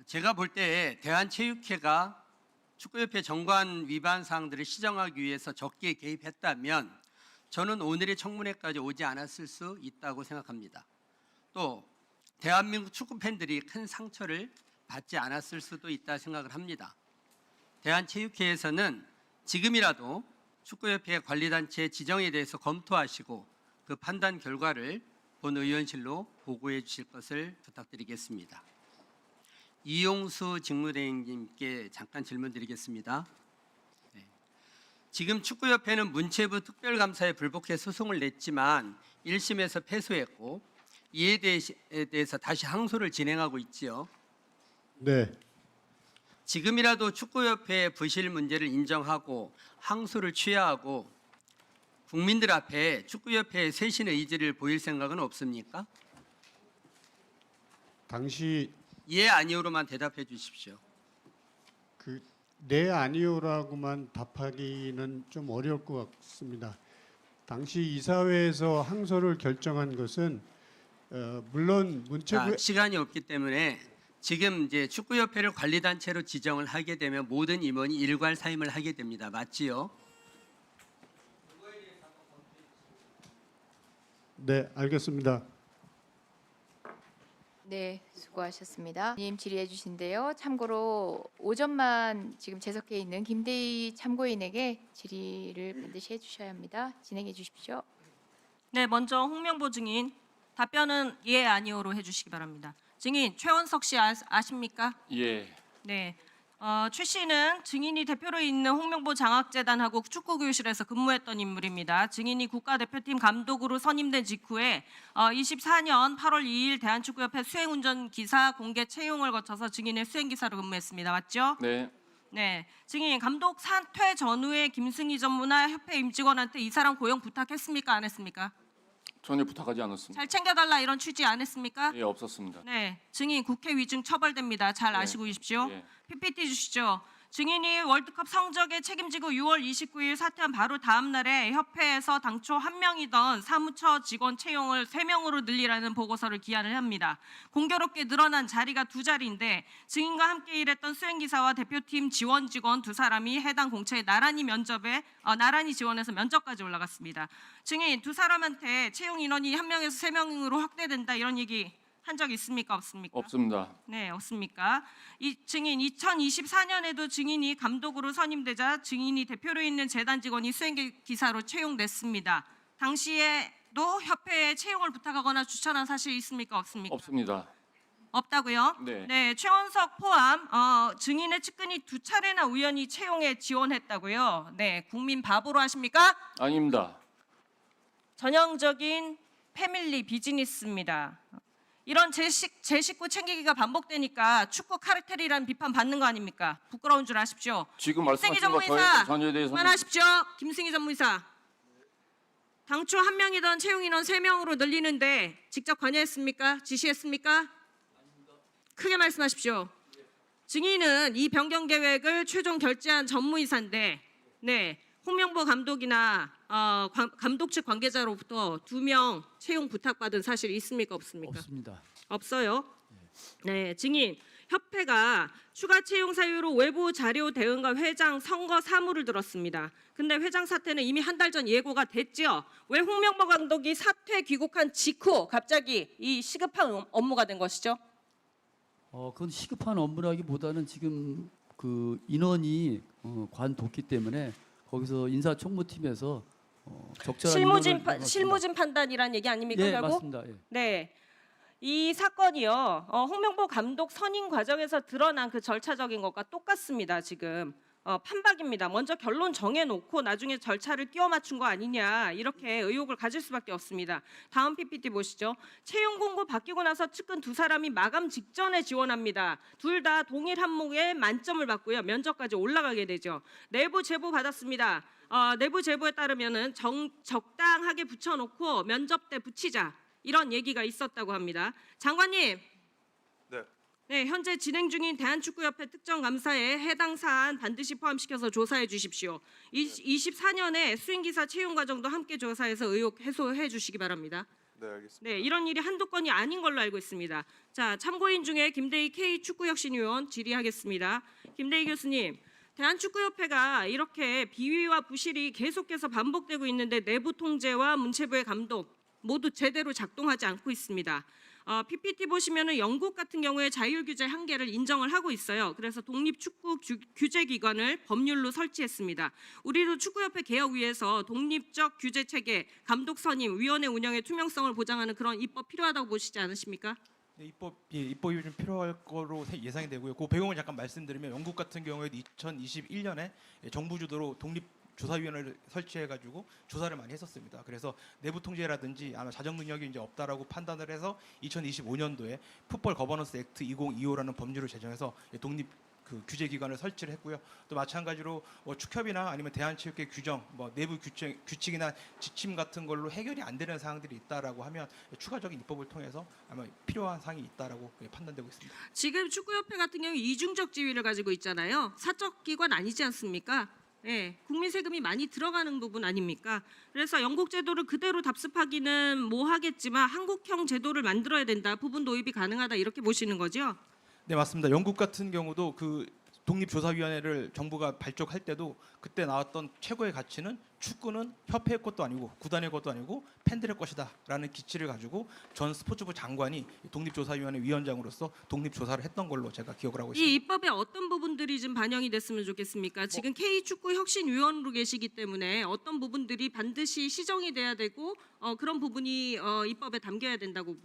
제가 볼 때 대한체육회가 축구협회 정관 위반 사항들을 시정하기 위해서 적게 개입했다면 저는 오늘의 청문회까지 오지 않았을 수 있다고 생각합니다. 또 대한민국 축구 팬들이 큰 상처를 받지 않았을 수도 있다 생각을 합니다. 대한체육회에서는 지금이라도 축구협회 관리단체 지정에 대해서 검토하시고 그 판단 결과를 본의원실로 보고해 주실 것을 부탁드리겠습니다. 이용수 직무대행님께 잠깐 질문 드리겠습니다. 지금 축구협회는 문체부 특별감사에 불복해 소송을 냈지만 1심에서 패소했고 이에 대해서 다시 항소를 진행하고 있지요. 네, 지금이라도 축구협회의 부실 문제를 인정하고 항소를 취하하고 국민들 앞에 축구협회의 쇄신 의지를 보일 생각은 없습니까? 당시 예, 아니오로만 대답해 주십시오. 네 아니오라고만 답하기는 좀 어려울 것 같습니다. 당시 이사회에서 항소를 결정한 것은 물론 문체부 시간이 없기 때문에 지금 이제 축구협회를 관리단체로 지정을 하게 되면 모든 임원이 일괄 사임을 하게 됩니다. 맞지요? 네, 알겠습니다. 네, 수고하셨습니다. 님 질의해 주신데요. 참고로 오전만 지금 재석해 있는 김대희 참고인에게 질의를 반드시 해 주셔야 합니다. 진행해 주십시오. 네, 먼저 홍명보 증인 답변은 예 아니오로 해주시기 바랍니다. 증인 최원석 씨 아십니까? 예. 네. 최 씨는 증인이 대표로 있는 홍명보 장학재단하고 축구교실에서 근무했던 인물입니다. 증인이 국가대표팀 감독으로 선임된 직후에 24년 8월 2일 대한축구협회 수행운전기사 공개 채용을 거쳐서 증인의 수행기사로 근무했습니다. 맞죠? 네. 네. 증인 감독 사퇴 전후에 김승희 전무나 협회 임직원한테 이 사람 고용 부탁했습니까? 안 했습니까? 전혀 부탁하지 않았습니다. 잘 챙겨달라 이런 취지 안 했습니까? 예, 없었습니다. 네, 증인 국회 위증 처벌됩니다. 잘 네. 아시고 계십시오. 예. PPT 주시죠. 증인이 월드컵 성적에 책임지고 6월 29일 사퇴한 바로 다음 날에 협회에서 당초 1명이던 사무처 직원 채용을 3명으로 늘리라는 보고서를 기한을 합니다. 공교롭게 늘어난 자리가 2자리인데 증인과 함께 일했던 수행기사와 대표팀 지원 직원 2사람이 해당 공채에 나란히 지원해서 면접까지 올라갔습니다. 증인 2사람한테 채용 인원이 1명에서 3명으로 확대된다 이런 얘기 한 적 있습니까? 없습니까? 없습니다. 네, 없습니까? 이 증인 2024년에도 증인이 감독으로 선임되자 증인이 대표로 있는 재단 직원이 수행기사로 채용됐습니다. 당시에도 협회에 채용을 부탁하거나 추천한 사실 있습니까? 없습니까? 없습니다. 없다고요? 네. 최원석 포함 증인의 측근이 2차례나 우연히 채용에 지원했다고요? 네, 국민 바보로 하십니까? 아닙니다. 전형적인 패밀리 비즈니스입니다. 이런 제 식구 챙기기가 반복되니까 축구 카르텔이라는 비판 받는 거 아닙니까? 부끄러운 줄 아십시오. 지금 김승희 말씀하신 것 전무이사 전혀에 대해서는 그만하십시오. 김승희 전무이사. 당초 1명이던 채용 인원 3명으로 늘리는데 직접 관여했습니까? 지시했습니까? 크게 말씀하십시오. 증인은 이 변경 계획을 최종 결재한 전무이사인데 네, 홍명보 감독이나 감독 측 관계자로부터 2명 채용 부탁받은 사실 있습니까? 없습니까? 없습니다. 없어요. 네, 증인 협회가 추가 채용 사유로 외부 자료 대응과 회장 선거 사무를 들었습니다. 근데 회장 사퇴는 이미 한 달 전 예고가 됐죠. 왜 홍명보 감독이 사퇴 귀국한 직후 갑자기 이 시급한 업무가 된 것이죠? 그건 시급한 업무라기보다는 지금 그 인원이 관뒀기 때문에 거기서 인사총무팀에서 적절한 실무진 판단이란 얘기 아닙니까? 예, 결국? 맞습니다. 예. 네. 이 사건이요. 홍명보 감독 선임 과정에서 드러난 그 절차적인 것과 똑같습니다. 지금 판박입니다. 먼저 결론 정해놓고 나중에 절차를 끼워 맞춘 거 아니냐 이렇게 의혹을 가질 수밖에 없습니다. 다음 PPT 보시죠. 채용 공고 바뀌고 나서 측근 2사람이 마감 직전에 지원합니다. 둘 다 동일 항목에 만점을 받고요. 면접까지 올라가게 되죠. 내부 제보 받았습니다. 내부 제보에 따르면은 적당하게 붙여놓고 면접 때 붙이자 이런 얘기가 있었다고 합니다. 장관님. 네, 현재 진행 중인 대한축구협회 특정감사에 해당 사안 반드시 포함시켜서 조사해 주십시오. 24년에 수행기사 채용 과정도 함께 조사해서 의혹 해소해 주시기 바랍니다. 네, 알겠습니다. 네, 이런 일이 한두 건이 아닌 걸로 알고 있습니다. 자, 참고인 중에 김대희 K축구혁신위원 질의하겠습니다. 김대희 교수님, 대한축구협회가 이렇게 비위와 부실이 계속해서 반복되고 있는데 내부 통제와 문체부의 감독 모두 제대로 작동하지 않고 있습니다. PPT 보시면은 영국 같은 경우에 자율 규제 한계를 인정을 하고 있어요. 그래서 독립 축구 규제 기관을 법률로 설치했습니다. 우리도 축구협회 개혁 위해서 독립적 규제 체계, 감독 선임, 위원회 운영의 투명성을 보장하는 그런 입법 필요하다고 보시지 않으십니까? 네, 입법이 좀 필요할 거로 예상이 되고요. 그 배경을 잠깐 말씀드리면 영국 같은 경우에도 2021년에 정부 주도로 독립조사위원회를 설치해가지고 조사를 많이 했었습니다. 그래서 내부 통제라든지 아마 자정 능력이 이제 없다라고 판단을 해서 2025년도에 풋볼 거버넌스 액트 2025라는 법률을 제정해서 독립 그 규제 기관을 설치를 했고요. 또 마찬가지로 축협이나 아니면 대한체육회 규정, 내부 규칙이나 지침 같은 걸로 해결이 안 되는 사항들이 있다라고 하면 추가적인 입법을 통해서 아마 필요한 사항이 있다라고 판단되고 있습니다. 지금 축구협회 같은 경우 이중적 지위를 가지고 있잖아요. 사적 기관 아니지 않습니까? 예, 국민 세금이 많이 들어가는 부분 아닙니까? 그래서 영국 제도를 그대로 답습하기는 뭐 하겠지만 한국형 제도를 만들어야 된다. 부분 도입이 가능하다 이렇게 보시는 거죠? 네, 맞습니다. 영국 같은 경우도 그 독립조사위원회를 정부가 발족할 때도 그때 나왔던 최고의 가치는 축구는 협회의 것도 아니고 구단의 것도 아니고 팬들의 것이다라는 기치를 가지고 전 스포츠부 장관이 독립조사위원회 위원장으로서 독립조사를 했던 걸로 제가 기억을 하고 있습니다. 이 입법에 어떤 부분들이 좀 반영이 됐으면 좋겠습니까? 지금 K축구혁신위원으로 계시기 때문에 어떤 부분들이 반드시 시정이 돼야 되고 그런 부분이 입법에 담겨야 된다고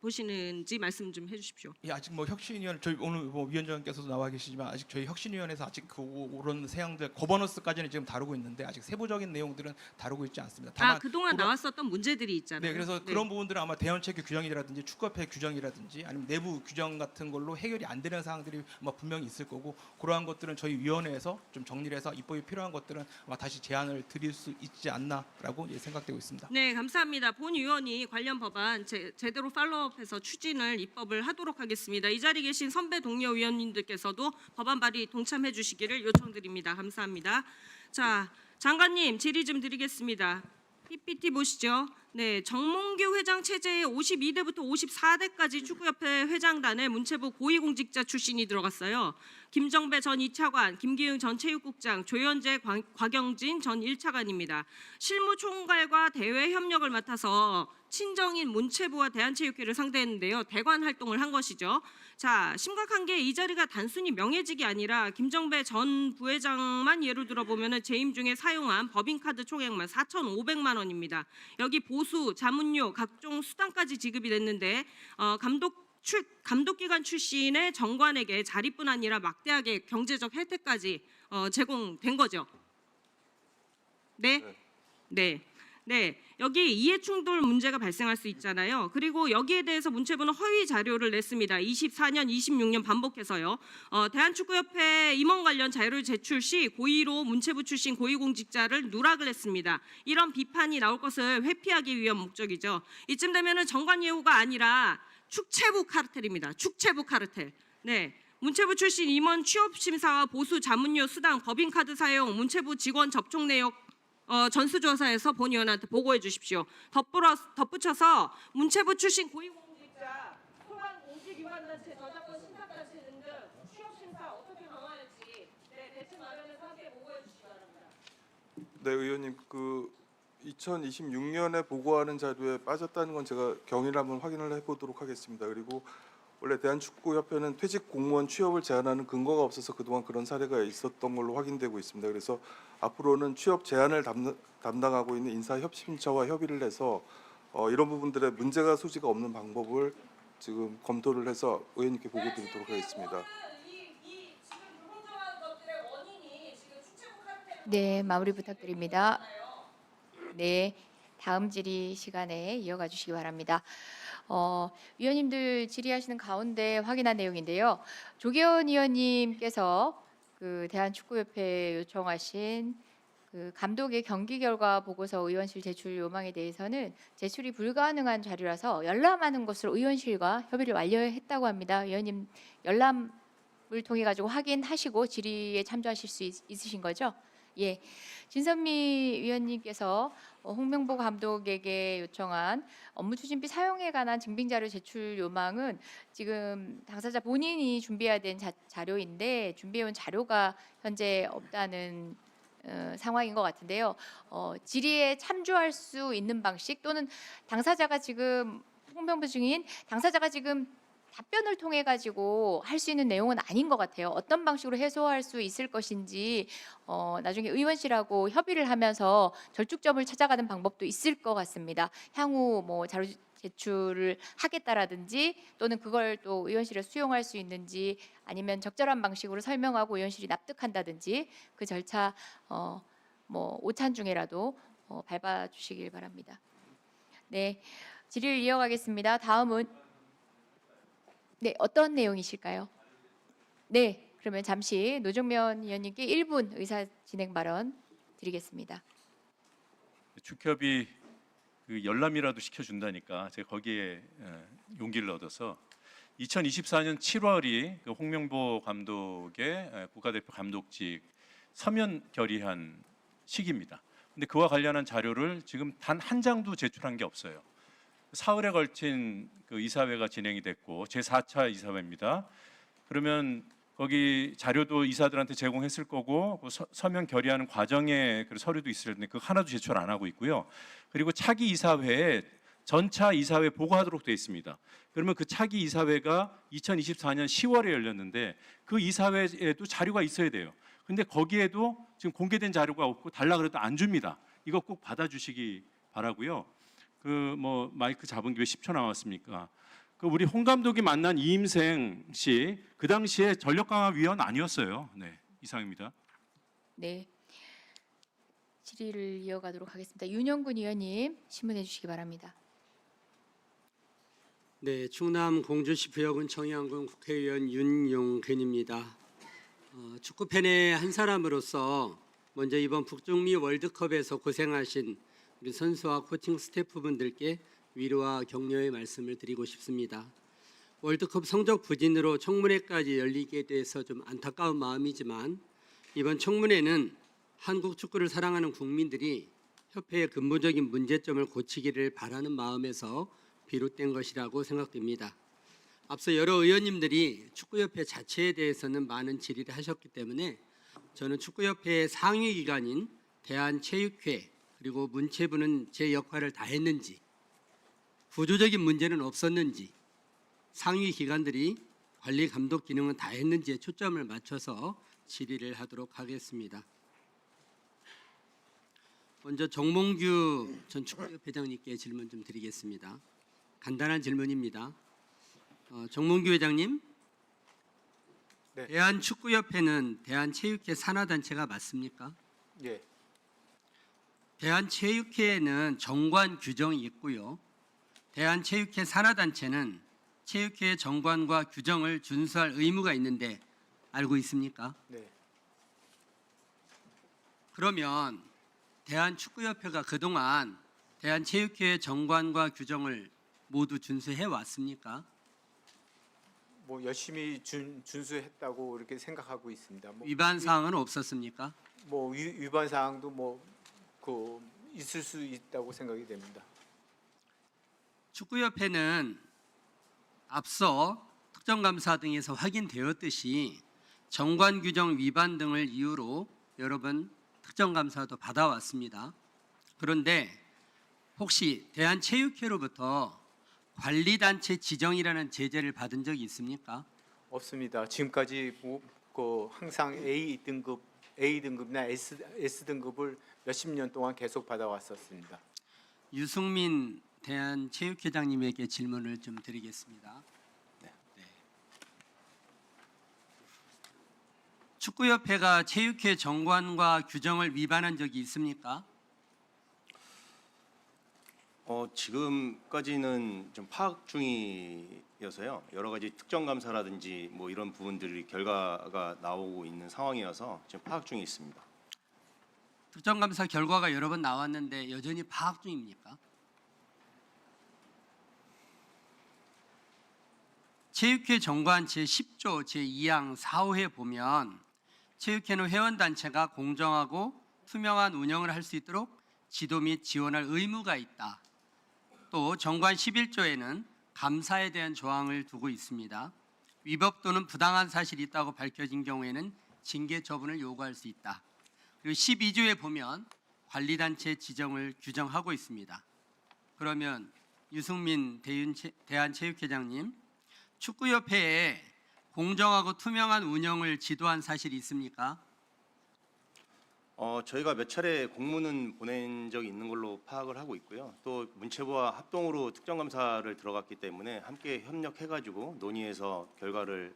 보시는지 말씀 좀 해주십시오. 예, 아직 혁신위원 저희 오늘 위원장께서도 나와 계시지만 아직 저희 혁신위원회에서 아직 그런 사항들 거버넌스까지는 지금 다루고 있는데 아직 세부적인 내용들은 다루고 있지 않습니다. 다만 그동안 나왔었던 문제들이 있잖아요. 네, 그래서 그런 부분들은 아마 대연체계 규정이라든지 축구협회 규정이라든지 아니면 내부 규정 같은 걸로 해결이 안 되는 사항들이 아마 분명히 있을 거고 그러한 것들은 저희 위원회에서 좀 정리를 해서 입법이 필요한 것들은 아마 다시 제안을 드릴 수 있지 않나라고 생각되고 있습니다. 네, 감사합니다. 본 의원이 관련 법안 제대로 팔로우업해서 추진을 입법을 하도록 하겠습니다. 이 자리에 계신 선배 동료 위원님들께서도 법안 발의 동참해 주시기를 요청드립니다. 감사합니다. 자, 장관님 질의 좀 드리겠습니다. PPT 보시죠. 네, 정몽규 회장 체제에 52대부터 54대까지 축구협회 회장단에 문체부 고위공직자 출신이 들어갔어요. 김정배 전 2차관, 김기흥 전 체육국장, 조현재, 곽영진 전 1차관입니다. 실무총괄과 대외 협력을 맡아서 친정인 문체부와 대한체육회를 상대했는데요. 대관 활동을 한 것이죠. 자, 심각한 게 이 자리가 단순히 명예직이 아니라 김정배 전 부회장만 예로 들어보면 재임 중에 사용한 법인카드 총액만 4,500만 원입니다. 여기 보수, 자문료, 각종 수당까지 지급이 됐는데 감독기관 출신의 정관에게 자리뿐 아니라 막대하게 경제적 혜택까지 제공된 거죠. 네? 네. 여기 이해충돌 문제가 발생할 수 있잖아요. 그리고 여기에 대해서 문체부는 허위 자료를 냈습니다. 24년, 26년 반복해서요. 대한축구협회 임원 관련 자료를 제출 시 고의로 문체부 출신 고위공직자를 누락을 했습니다. 이런 비판이 나올 것을 회피하기 위한 목적이죠. 이쯤 되면은 정관 예우가 아니라 축체부 카르텔입니다. 축체부 카르텔. 네. 문체부 출신 임원 취업 심사와 보수 자문료 수당, 법인카드 사용, 문체부 직원 접촉 내역 전수조사에서 본 의원한테 보고해 주십시오. 덧붙여서 문체부 출신 고위공직자, 소관 공직유관단체, 저작권 심사단체 등등 취업심사 어떻게 강화할지 대책 마련해서 함께 보고해 주시기 바랍니다. 네, 의원님 2026년에 보고하는 자료에 빠졌다는 건 제가 경위를 한번 확인을 해보도록 하겠습니다. 그리고 원래 대한축구협회는 퇴직 공무원 취업을 제한하는 근거가 없어서 그동안 그런 사례가 있었던 걸로 확인되고 있습니다. 그래서 앞으로는 취업 제한을 담당하고 있는 인사협심처와 협의를 해서 이런 부분들에 문제가 소지가 없는 방법을 지금 검토를 해서 의원님께 보고드리도록 하겠습니다. 네, 마무리 부탁드립니다. 네, 다음 질의 시간에 이어가 주시기 바랍니다. 위원님들 질의하시는 가운데 확인한 내용인데요. 조계원 위원님께서 그 대한축구협회 요청하신 그 감독의 경기 결과 보고서 의원실 제출 요망에 대해서는 제출이 불가능한 자료라서 열람하는 것으로 의원실과 협의를 완료했다고 합니다. 위원님 열람을 통해 가지고 확인하시고 질의에 참조하실 수 있으신 거죠? 예, 진선미 위원님께서 홍명보 감독에게 요청한 업무 추진비 사용에 관한 증빙 자료 제출 요망은 지금 당사자 본인이 준비해야 된 자료인데 준비해온 자료가 현재 없다는 상황인 것 같은데요. 질의에 참조할 수 있는 방식 또는 당사자가 지금 홍명보 증인 당사자가 지금 답변을 통해 가지고 할 수 있는 내용은 아닌 것 같아요. 어떤 방식으로 해소할 수 있을 것인지 나중에 의원실하고 협의를 하면서 절충점을 찾아가는 방법도 있을 것 같습니다. 향후 뭐 자료 제출을 하겠다라든지 또는 그걸 또 의원실에 수용할 수 있는지 아니면 적절한 방식으로 설명하고 의원실이 납득한다든지 그 절차 뭐 오찬 중에라도 밟아 주시길 바랍니다. 네, 질의를 이어가겠습니다. 다음은 네, 어떤 내용이실까요? 네, 그러면 잠시 노정면 의원님께 1분 의사 진행 발언 드리겠습니다. 축협이 그 열람이라도 시켜준다니까 제가 거기에 용기를 얻어서 2024년 7월이 그 홍명보 감독의 국가대표 감독직 서면 결의한 시기입니다. 근데 그와 관련한 자료를 지금 단 한 장도 제출한 게 없어요. 사흘에 걸친 그 이사회가 진행이 됐고 제4차 이사회입니다. 그러면 거기 자료도 이사들한테 제공했을 거고 그 서면 결의하는 과정에 그 서류도 있을 텐데 그 하나도 제출 안 하고 있고요. 그리고 차기 이사회에 전차 이사회 보고하도록 되어 있습니다. 그러면 그 차기 이사회가 2024년 10월에 열렸는데 그 이사회에도 자료가 있어야 돼요. 근데 거기에도 지금 공개된 자료가 없고 달라 그래도 안 줍니다. 이거 꼭 받아주시기 바라고요. 그 뭐 마이크 잡은 게 왜 10초 남았습니까? 그 우리 홍 감독이 만난 이임생 씨 그 당시에 전력강화위원 아니었어요. 네, 이상입니다. 네, 질의를 이어가도록 하겠습니다. 윤영군 의원님 신문해 주시기 바랍니다. 네, 충남 공주시 부여군 청양군 국회의원 윤용근입니다. 축구 팬의 한 사람으로서 먼저 이번 북중미 월드컵에서 고생하신 우리 선수와 코칭 스태프분들께 위로와 격려의 말씀을 드리고 싶습니다. 월드컵 성적 부진으로 청문회까지 열리게 돼서 좀 안타까운 마음이지만 이번 청문회는 한국 축구를 사랑하는 국민들이 협회의 근본적인 문제점을 고치기를 바라는 마음에서 비롯된 것이라고 생각됩니다. 앞서 여러 의원님들이 축구협회 자체에 대해서는 많은 질의를 하셨기 때문에 저는 축구협회의 상위 기관인 대한체육회 그리고 문체부는 제 역할을 다 했는지 구조적인 문제는 없었는지 상위 기관들이 관리 감독 기능은 다 했는지에 초점을 맞춰서 질의를 하도록 하겠습니다. 먼저 정몽규 전 축구협회장님께 질문 좀 드리겠습니다. 간단한 질문입니다. 정몽규 회장님, 네. 대한축구협회는 대한체육회 산하단체가 맞습니까? 예, 대한체육회에는 정관 규정이 있고요. 대한체육회 산하단체는 체육회의 정관과 규정을 준수할 의무가 있는데 알고 있습니까? 네. 그러면 대한축구협회가 그동안 대한체육회의 정관과 규정을 모두 준수해 왔습니까? 뭐 열심히 준수했다고 이렇게 생각하고 있습니다. 위반 사항은 없었습니까? 뭐 위반 사항도 그 있을 수 있다고 생각이 됩니다. 축구협회는 앞서 특정감사 등에서 확인되었듯이 정관 규정 위반 등을 이유로 여러 번 특정감사도 받아왔습니다. 그런데 혹시 대한체육회로부터 관리단체 지정이라는 제재를 받은 적이 있습니까? 없습니다. 지금까지 항상 A 등급이나 S 등급을 몇십 년 동안 계속 받아왔었습니다. 유승민 대한체육회장님에게 질문을 좀 드리겠습니다. 네. 축구협회가 체육회 정관과 규정을 위반한 적이 있습니까? 지금까지는 좀 파악 중이어서요. 여러 가지 특정 감사라든지 뭐 이런 부분들이 결과가 나오고 있는 상황이어서 지금 파악 중에 있습니다. 특정감사 결과가 여러 번 나왔는데 여전히 파악 중입니까? 체육회 정관 제10조 제2항 4호에 보면 체육회는 회원단체가 공정하고 투명한 운영을 할 수 있도록 지도 및 지원할 의무가 있다. 또 정관 11조에는 감사에 대한 조항을 두고 있습니다. 위법 또는 부당한 사실이 있다고 밝혀진 경우에는 징계 처분을 요구할 수 있다. 그리고 12조에 보면 관리단체 지정을 규정하고 있습니다. 그러면 유승민 대한체육회장님, 축구협회에 공정하고 투명한 운영을 지도한 사실이 있습니까? 저희가 몇 차례 공문은 보낸 적이 있는 걸로 파악을 하고 있고요. 또 문체부와 합동으로 특정감사를 들어갔기 때문에 함께 협력해가지고 논의해서 결과를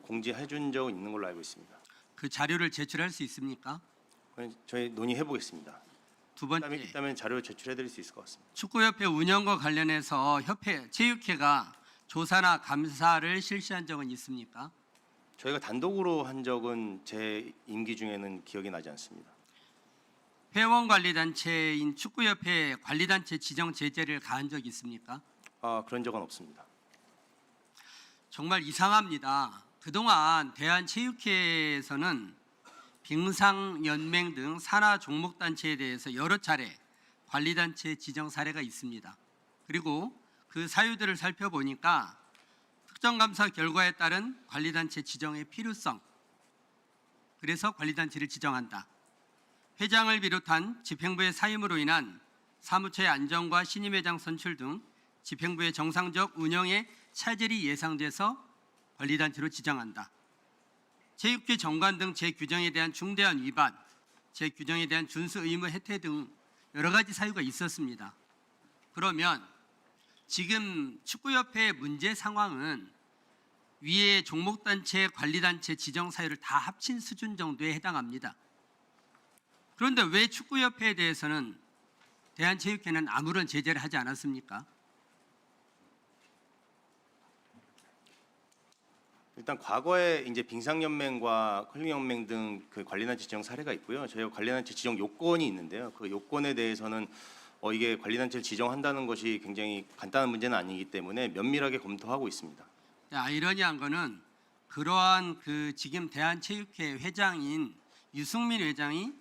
공지해준 적은 있는 걸로 알고 있습니다. 그 자료를 제출할 수 있습니까? 저희 논의해 보겠습니다. 두 번째, 있다면 자료 제출해드릴 수 있을 것 같습니다. 축구협회 운영과 관련해서 체육회가 조사나 감사를 실시한 적은 있습니까? 저희가 단독으로 한 적은 제 임기 중에는 기억이 나지 않습니다. 회원관리단체인 축구협회 관리단체 지정 제재를 가한 적이 있습니까? 그런 적은 없습니다. 정말 이상합니다. 그동안 대한체육회에서는 빙상연맹 등 산하 종목단체에 대해서 여러 차례 관리단체 지정 사례가 있습니다. 그리고 그 사유들을 살펴보니까 특정감사 결과에 따른 관리단체 지정의 필요성, 그래서 관리단체를 지정한다. 회장을 비롯한 집행부의 사임으로 인한 사무처의 안정과 신임회장 선출 등 집행부의 정상적 운영에 차질이 예상돼서 관리단체로 지정한다. 체육회 정관 등 제규정에 대한 중대한 위반, 제규정에 대한 준수 의무 해태 등 여러 가지 사유가 있었습니다. 그러면 지금 축구협회의 문제 상황은 위에 종목단체, 관리단체 지정 사유를 다 합친 수준 정도에 해당합니다. 그런데 왜 축구협회에 대해서는 대한체육회는 아무런 제재를 하지 않았습니까? 일단 과거에 이제 빙상연맹과 컬링연맹 등 그 관리단체 지정 사례가 있고요. 저희가 관리단체 지정 요건이 있는데요. 그 요건에 대해서는 이게 관리단체를 지정한다는 것이 굉장히 간단한 문제는 아니기 때문에 면밀하게 검토하고 있습니다. 아이러니한 거는 그러한 그 지금 대한체육회 회장인 유승민 회장이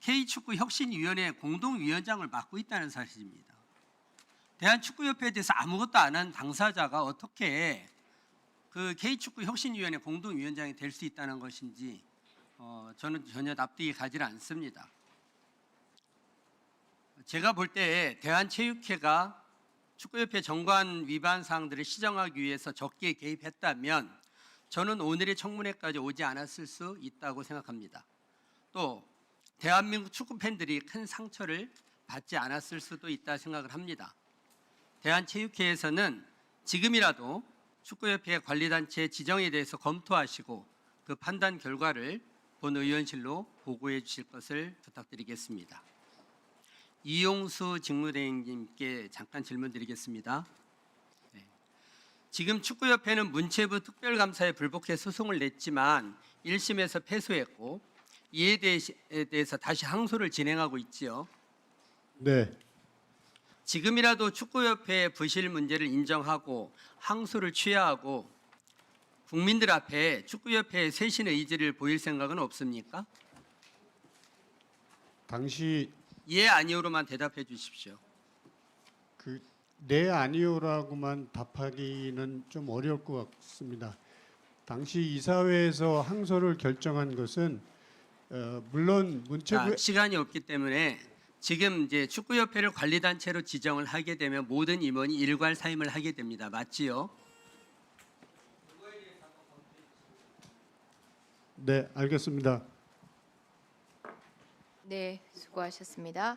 K축구혁신위원회 공동위원장을 맡고 있다는 사실입니다. 대한축구협회에 대해서 아무것도 안 한 당사자가 어떻게 그 K축구혁신위원회 공동위원장이 될 수 있다는 것인지 저는 전혀 납득이 가지 않습니다. 제가 볼 때 대한체육회가 축구협회 정관 위반 사항들을 시정하기 위해서 적기에 개입했다면 저는 오늘의 청문회까지 오지 않았을 수 있다고 생각합니다. 또 대한민국 축구 팬들이 큰 상처를 받지 않았을 수도 있다 생각을 합니다. 대한체육회에서는 지금이라도 축구협회 관리단체 지정에 대해서 검토하시고 그 판단 결과를 본 의원실로 보고해 주실 것을 부탁드리겠습니다. 이용수 직무대행님께 잠깐 질문 드리겠습니다. 네. 지금 축구협회는 문체부 특별감사에 불복해 소송을 냈지만 1심에서 패소했고 이에 대해서 다시 항소를 진행하고 있지요. 네, 지금이라도 축구협회의 부실 문제를 인정하고 항소를 취하하고 국민들 앞에 축구협회의 쇄신의 의지를 보일 생각은 없습니까? 당시 예, 아니오로만 대답해 주십시오. 네 아니오라고만 답하기는 좀 어려울 것 같습니다. 당시 이사회에서 항소를 결정한 것은 물론 문체부 시간이 없기 때문에 지금 이제 축구협회를 관리단체로 지정을 하게 되면 모든 임원이 일괄 사임을 하게 됩니다. 맞지요? 네, 알겠습니다. 네, 수고하셨습니다.